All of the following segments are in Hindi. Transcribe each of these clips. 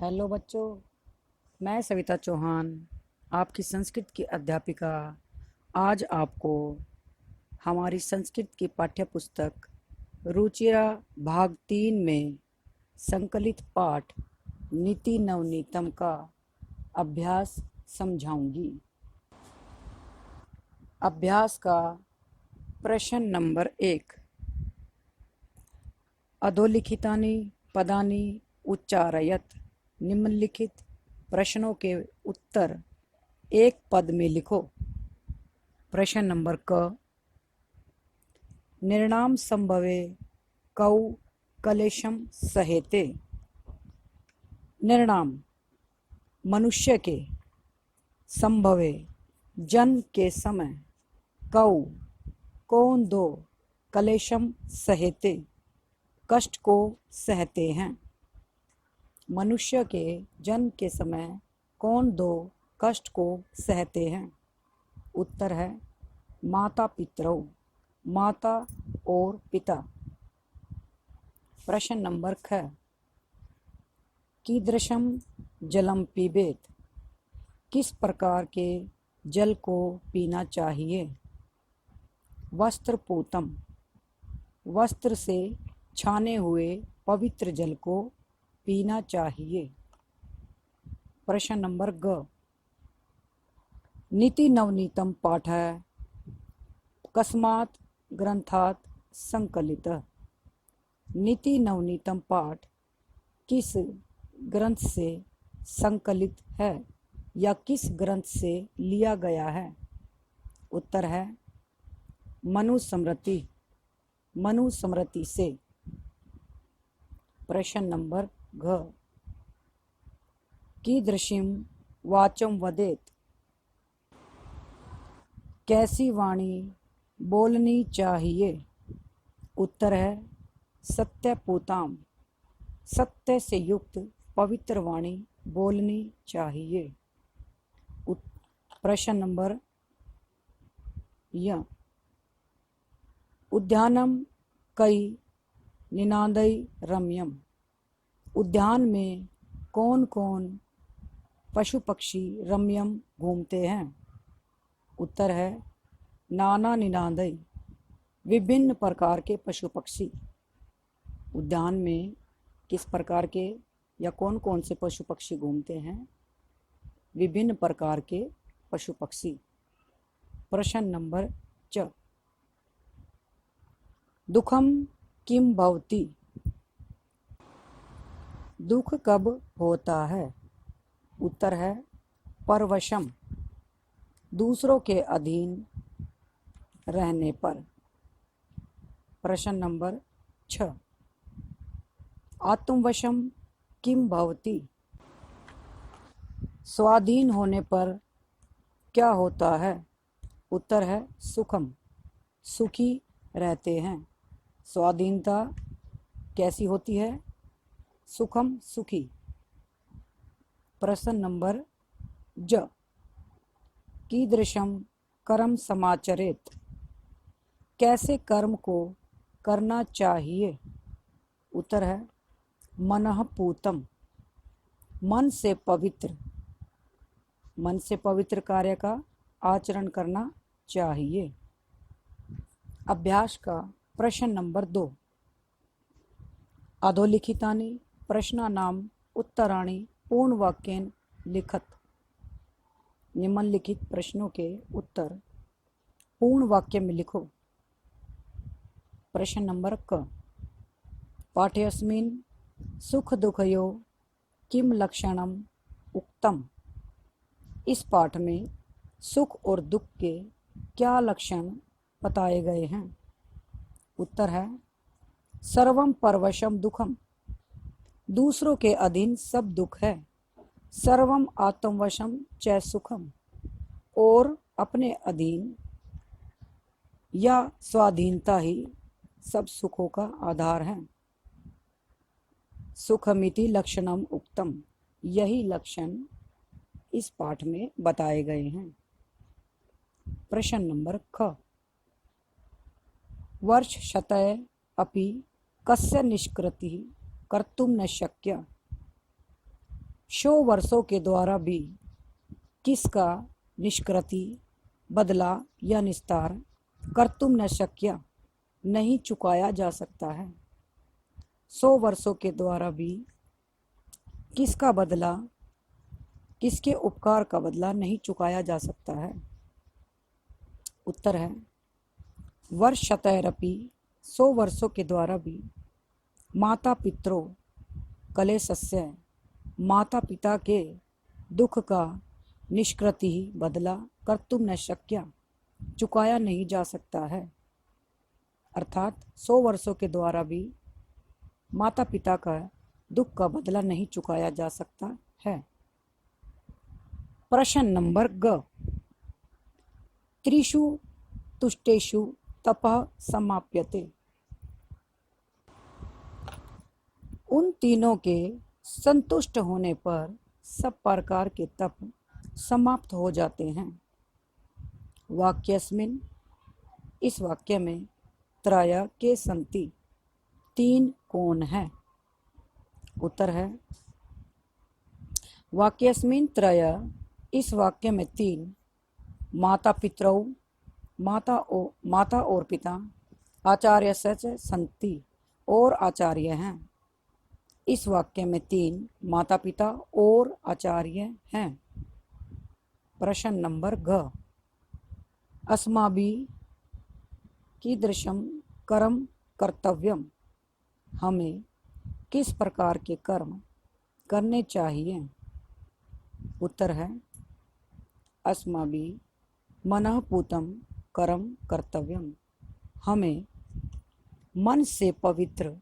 हेलो बच्चों, मैं सविता चौहान, आपकी संस्कृत की अध्यापिका। आज आपको हमारी संस्कृत की पाठ्य पुस्तक रुचिरा भाग 3 में संकलित पाठ नीति नवनीतम का अभ्यास समझाऊंगी। अभ्यास का प्रश्न नंबर 1। अधोलिखितानि पदानि उच्चारयत। निम्नलिखित प्रश्नों के उत्तर एक पद में लिखो। प्रश्न नंबर क। निर्णाम संभवे कौ कलेशम सहेते। निर्णाम मनुष्य के, संभवे जन्म के समय, कौ कौन दो, कलेशम सहेते कष्ट को सहते हैं। मनुष्य के जन्म के समय कौन दो कष्ट को सहते हैं। उत्तर है माता पितरौ, माता और पिता। प्रश्न नंबर ख। कीदृशम जलम पीबेत। किस प्रकार के जल को पीना चाहिए। वस्त्रपूतम, वस्त्र से छाने हुए पवित्र जल को पीना चाहिए। प्रश्न नंबर ग। नीति नवनीतम पाठ कस्मात् ग्रंथात् संकलितः। नीति नवनीतम पाठ किस ग्रंथ से संकलित है या किस ग्रंथ से लिया गया है। उत्तर है मनुस्मृति, मनुस्मृति से। प्रश्न नंबर घ। कीदृशीं वाचं वदेत। कैसी वाणी बोलनी चाहिए। उत्तर है सत्यपूताम, सत्य से युक्त पवित्र वाणी बोलनी चाहिए। प्रश्न नंबर य। उद्यानम कई निनादई रम्यम। उद्यान में कौन कौन पशु पक्षी रम्यम घूमते हैं। उत्तर है नाना निनादई, विभिन्न प्रकार के पशु पक्षी। उद्यान में किस प्रकार के या कौन कौन से पशु पक्षी घूमते हैं। विभिन्न प्रकार के पशु पक्षी। प्रश्न नंबर च। दुखम किम भवति। दुख कब होता है। उत्तर है परवशम, दूसरों के अधीन रहने पर। प्रश्न नंबर 6। आत्मवशम किम भवति। स्वाधीन होने पर क्या होता है। उत्तर है सुखम, सुखी रहते हैं। स्वाधीनता कैसी होती है। सुखम, सुखी। प्रश्न नंबर ज। कीदृशम कर्म समाचरेत। कैसे कर्म को करना चाहिए। उत्तर है मनः पूतम, मन से पवित्र, मन से पवित्र कार्य का आचरण करना चाहिए। अभ्यास का प्रश्न नंबर 2। अधोलिखितानि प्रश्नानाम उत्तराणि पूर्ण वाक्येन लिखत। निम्नलिखित प्रश्नों के उत्तर पूर्ण वाक्य में लिखो। प्रश्न नंबर क। पाठ्यस्मिन् सुख दुखयो किम लक्षणम उक्तम। इस पाठ में सुख और दुख के क्या लक्षण बताए गए हैं। उत्तर है सर्वम परवशम दुखम, दूसरों के अधीन सब दुख है। सर्वम आत्मवशम च सुखम, और अपने अधीन या स्वाधीनता ही सब सुखों का आधार है। सुखमिति लक्षणम उक्तम, यही लक्षण इस पाठ में बताए गए हैं। प्रश्न नंबर ख। वर्ष शतय अपि कस्य निष्कृति कर्तुम न शक्य। 100 वर्षों के द्वारा भी किसका निष्कृति, बदला या निस्तार कर्तुम न शक्य नहीं चुकाया जा सकता है। 100 वर्षों के द्वारा भी किसका बदला, किसके उपकार का बदला नहीं चुकाया जा सकता है। उत्तर है वर्षतैरपि, 100 वर्षों के द्वारा भी माता पितरों कलेशस्य, माता पिता के दुख का निष्कृति, बदला कर्तुम न शक्य चुकाया नहीं जा सकता है। अर्थात 100 वर्षों के द्वारा भी माता पिता का दुख का बदला नहीं चुकाया जा सकता है। प्रश्न नंबर ग, त्रिषु तुष्टेषु तपः समाप्यते। उन तीनों के संतुष्ट होने पर सब प्रकार के तप समाप्त हो जाते हैं। वाक्यस्मिन्, इस वाक्य में त्रय के सन्ति, 3 कौन है। उत्तर है वाक्यस्मिन् त्रय, इस वाक्य में 3 माता पितरौ, माता और पिता, आचार्य सच सन्ति और आचार्य हैं। इस वाक्य में 3 माता पिता और आचार्य हैं। प्रश्न नंबर घ, अस्माभिः कीदृशं कर्म कर्तव्यम, हमें किस प्रकार के कर्म करने चाहिए। उत्तर है अस्माभिः मनःपूतं कर्म कर्तव्यम, हमें मन से पवित्र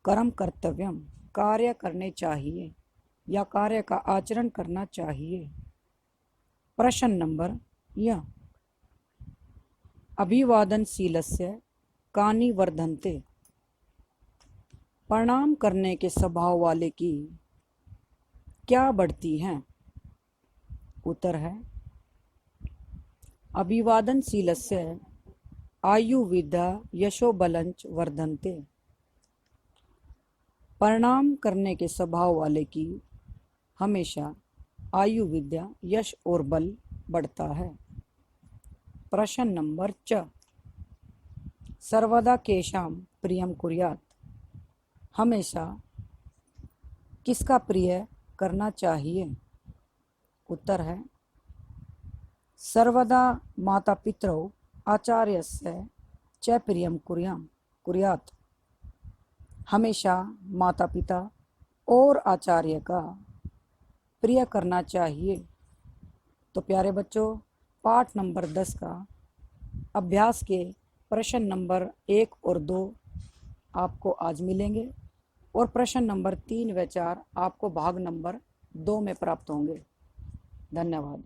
कर्म कर्तव्यम, कार्य करने चाहिए या कार्य का आचरण करना चाहिए। प्रश्न नंबर य, अभिवादनशीलस्य कानि वर्धन्ते, प्रणाम करने के स्वभाव वाले की क्या बढ़ती हैं। उत्तर है अभिवादनशीलस्य आयु विद्या यशो बलंच वर्धन्ते, प्रणाम करने के स्वभाव वाले की हमेशा आयु विद्या यश और बल बढ़ता है। प्रश्न नंबर च, सर्वदा केषां प्रियं कुर्यात्, हमेशा किसका प्रिय करना चाहिए। उत्तर है सर्वदा माता पितरौ आचार्यस्य च प्रियं कुर्यात्, हमेशा माता पिता और आचार्य का प्रिय करना चाहिए। तो प्यारे बच्चों, पाठ नंबर 10 का अभ्यास के प्रश्न नंबर 1 और 2 आपको आज मिलेंगे और प्रश्न नंबर 3 व 4 आपको भाग नंबर 2 में प्राप्त होंगे। धन्यवाद।